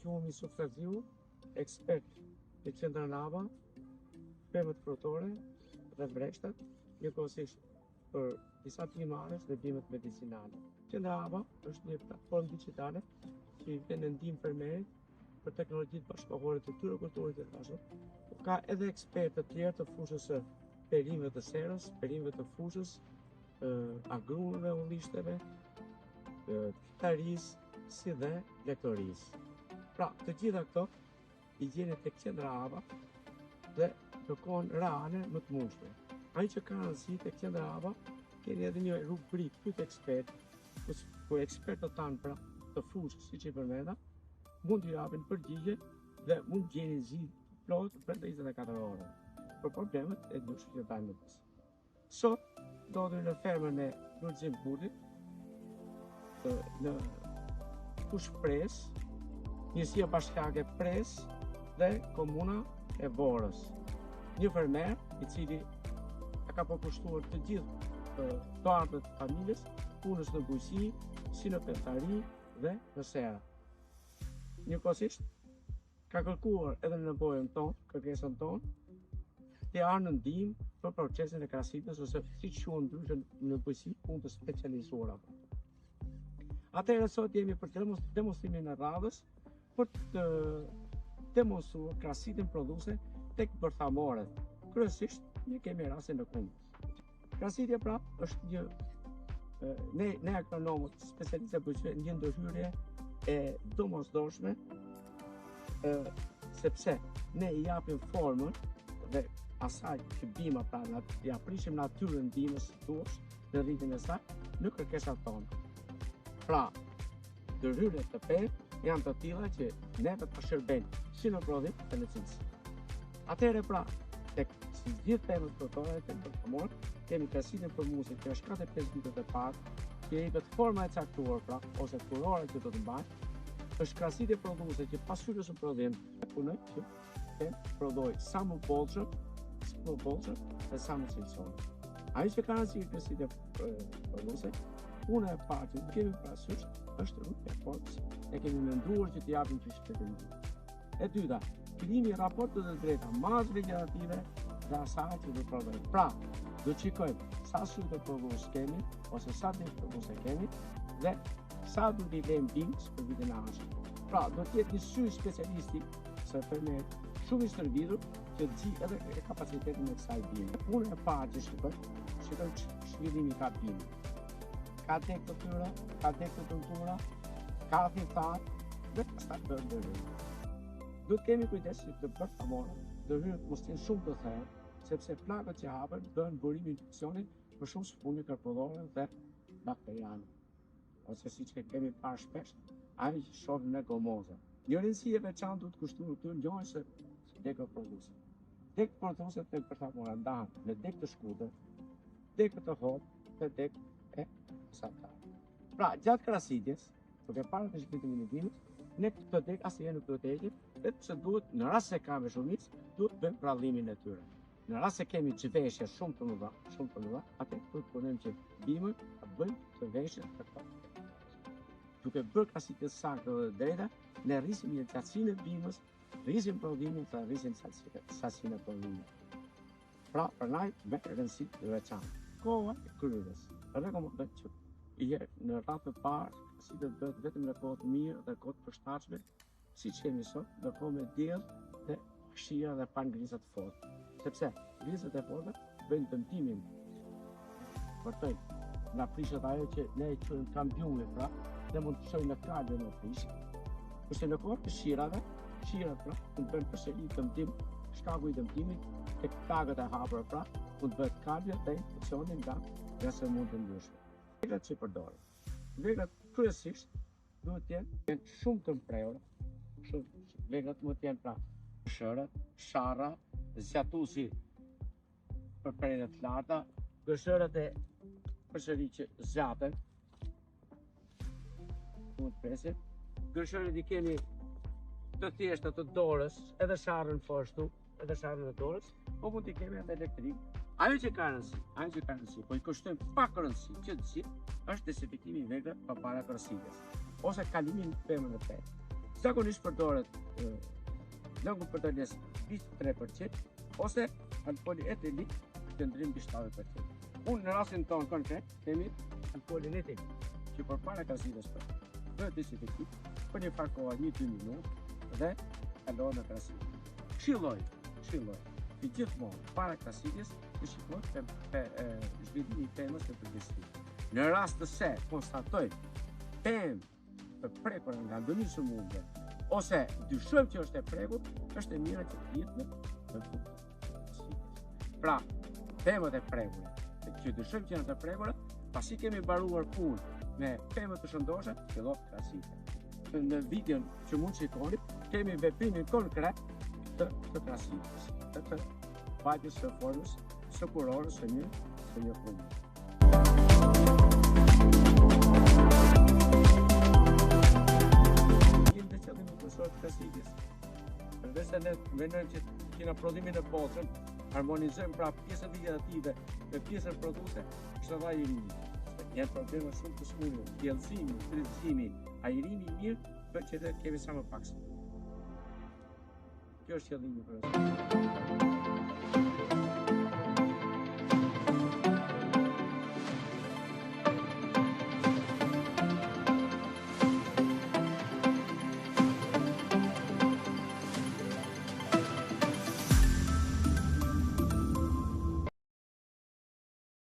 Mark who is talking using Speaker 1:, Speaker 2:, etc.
Speaker 1: quhemi substantiu, ekspert në qendra laba, pemet frutore dhe breshtat, njëkohësisht për disa primare dhe bimet medicinale. Qendra ABA është një platformë digjitale që i vjen në ndihmë fermerit për teknologjitë bashkëkohore të tyre kulturit të dashur. Ka edhe ekspertë të tjerë të fushës së perimeve të serës, perimeve të fushës, agrumeve, ullishteve, tarisë, si dhe lektorisë. Pra, të gjitha këto i gjeni tek qendra ABA dhe kërkon reale më të mundshme. Ai që ka rëndësi tek qendra ABA, keni edhe një rubrikë pyet ekspert, ku ekspertët tanë pra të fushës, siç i përmenda, mund t'i japin përgjigje dhe mund gjeni zgjidhje plot brenda 24 orë për problemet e ndryshme që kanë pas. Sot ndodhemi në fermën e Lulzim Burrit, në fushë Pres, njësia bashkake Pres dhe komuna e Borës. Një fermer i cili ka përkushtuar të gjithë të ardhët të familjes, punës në bujqësi, si në pemtari dhe në sera. Njëkohësisht, ka kërkuar edhe në nevojën tonë, kërkesën tonë, të ardhë në ndihmë për procesin e krahasitjes ose siç quhen ndryshe në bujqësi, punë të specializuara. Atëherë sot jemi për demonstrimin e radhës për të demonstruar krahasitjen prodhuese tek bërthamorët. Kryesisht ne kemi rastin e kundërt. Krahasitja pra është një ne agronomët specialistë bujqësie një ndërhyrje e domosdoshme, sepse ne i japim formën dhe asaj që bima pra ja prishim natyrën bimës tuash në rritjen e saj në kërkesat tona. Pra, ndërhyrjet të pet janë të tilla që neve të shërbejnë si në prodhim dhe në cilësi. Atëherë pra, tek si gjithë temët frutore të bërthamorë, kemi krahasitjen përmuese që është 45 ditët e parë, që jepet forma e caktuar pra, ose kurore që do të mbajë, është krahasitje prodhuese që pas hyrjes në prodhim punoj që të prodhoj sa më bollshëm dhe sa më cilësore. Ai që ka rëndësi krahasitje prodhuese, puna e parë që kemi parasysh është rrugë e forcës. Ne kemi menduar që të japim që shpëtim. E dyta, krijimi i raportit të drejta mas vegetative dhe asaj që do të prodhojmë. Pra, do të shikojmë sa sytë prodhues kemi ose sa ditë prodhues kemi dhe sa do t'i lejmë bimës për vitin e ardhshëm. Pra, do të jetë një sy specialisti se fermer shumë i stërvitur që të gjithë edhe e kapacitetin e kësaj bime. Puna e parë që shikoj zhvillimi ka bimë. Ka tek të tyra, ka tek të kultura, ka thithar dhe pastaj ndërhyrje. Do të kemi kujdes që të bërthamorët ndërhyrjet mos jenë shumë të thellë, sepse plagët që hapen bën burim infeksionit për shumë sëmundje korporore dhe bakteriane. Ose siç kemi parë shpesh, ai që shohim në gomoza. Një rëndësi e veçantë duhet kushtuar këtu njohës së degëve prodhuese. Degët prodhuese të bërthamorëve ndahen në degë të shkurtër, degë të hollë dhe degë e saktë. Pra, gjatë krahasitjes, duke parë të shpëtimin e bimës, ne këtë degë asnjëherë nuk duhet të heqim, vetëm se duhet në rast se ka me shumicë, duhet bëjmë prallimin e tyre. Në rast se kemi çveshje shumë të mëdha, atë duhet të punojmë që bimën ta bëjmë të veshje të këto. Duke bërë krahasitje saktë dhe drejta, ne rrisim një gjatësinë e bimës, rrisim prodhimin dhe rrisim sasinë e prodhimit. Pra, për ne me rëndësi të veçantë. Koha e kryerjes. Rekomandoj që i jep në radhë të parë, si të bëhet vetëm në kohë të mirë dhe kohë të përshtatshme, siç kemi sot, në kohë me diell dhe fshira dhe pa ngrisat të fortë. Sepse ngrisat e forta bëjnë dëmtimin. Vërtet, na prishet ajo që ne e quajmë kambiume, pra, dhe mund të shojë në kalë në prishje. Kurse në kohë të fshirat pra, mund të bëjnë përsëri dëmtim, shkaku i dëmtimit tek plagët e hapura pra, mund të bëhet kalje dhe infeksioni nga sëmundje të ndryshme. Veglat që përdoren. Veglat kryesisht duhet të jenë shumë të mprehura. Veglat mund të jenë pra gëshërat, sharra, zgjatuesi për perioda të larta, gëshërat e përsëri që zgjaten. Mund të presim. Gëshërat i kemi të thjeshta të dorës, edhe sharrën poshtu, edhe sharrën e dorës, po mund t'i kemi edhe elektrik. Ajo që ka rëndësi, po i kushtojmë pak rëndësi që të gjithë, është dezinfektimi i vegrave përpara krahasitjes, ose kalimi në pemën e petë. zakonisht përdoret lëngu për të lesë 23% ose alkooli etilik qëndrim mbi 70%. Unë në rastin tonë konkret kemi alkoolin etilik, që përpara krahasitjes bëhet dezinfektiv për një farë kohë 1-2 minutë dhe kalohet në krahasitje. Këshilloj që gjithmonë para krahasitjes të shikohet zhvillimi i pemës në përgjithësi. Në rast të se konstatoj pemë të prekur nga ndonjë sëmundje ose dyshojmë që është e prekur, është e mira që të jetë në krahasitjes. Pra, pemët e prekura, që dyshojmë që janë të prekura, pasi kemi mbaruar punë me pemë të shëndosha, fillon krahasitja. Në videon që mund shikoni, kemi veprimin konkret të krahasitjes, të vajtjes së formës së kurorës së një punë. Kemi të qëllim të krahasitjes. Përveç se ne mendojmë që kena prodhimin e bollshëm, harmonizojmë pra pjesën vegetative me pjesën produse, kështu dha i rini. Janë probleme shumë të smurë, djellësimi, tërësimi, ajrimi i mirë, për që të kemi sa më pak. Kjo është qëllimi për